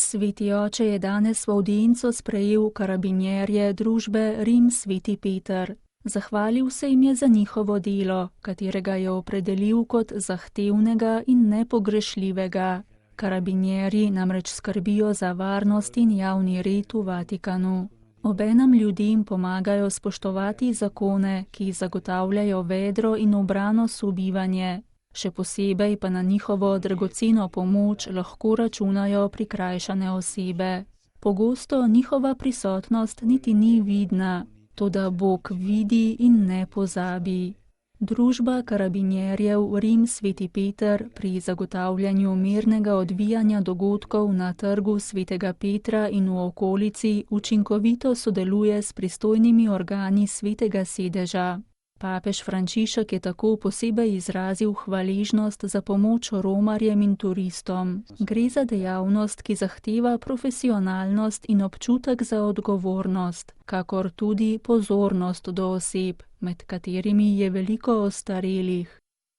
Sveti oče je danes v avdienco sprejel karabinjerje družbe Rim Sveti Peter. Zahvalil se jim je za njihovo delo, katerega je opredelil kot zahtevnega in nepogrešljivega. Karabinjerji namreč skrbijo za varnost in javni red v Vatikanu. Obenem ljudem pomagajo spoštovati zakone, ki zagotavljajo vedro in ubrano sobivanje. Še posebej pa na njihovo dragoceno pomoč lahko računajo prikrajšane osebe. Pogosto njihova prisotnost niti ni vidna, toda Bog vidi in ne pozabi. Družba karabinjerjev Rim Sveti Peter pri zagotavljanju mirnega odvijanja dogodkov na trgu Svetega Petra in v okolici učinkovito sodeluje s pristojnimi organi Svetega sedeža. Papež Frančišek je tako posebej izrazil hvaležnost za pomoč romarjem in turistom. Gre za dejavnost, ki zahteva profesionalnost in občutek za odgovornost, kakor tudi pozornost do oseb, med katerimi je veliko ostarelih.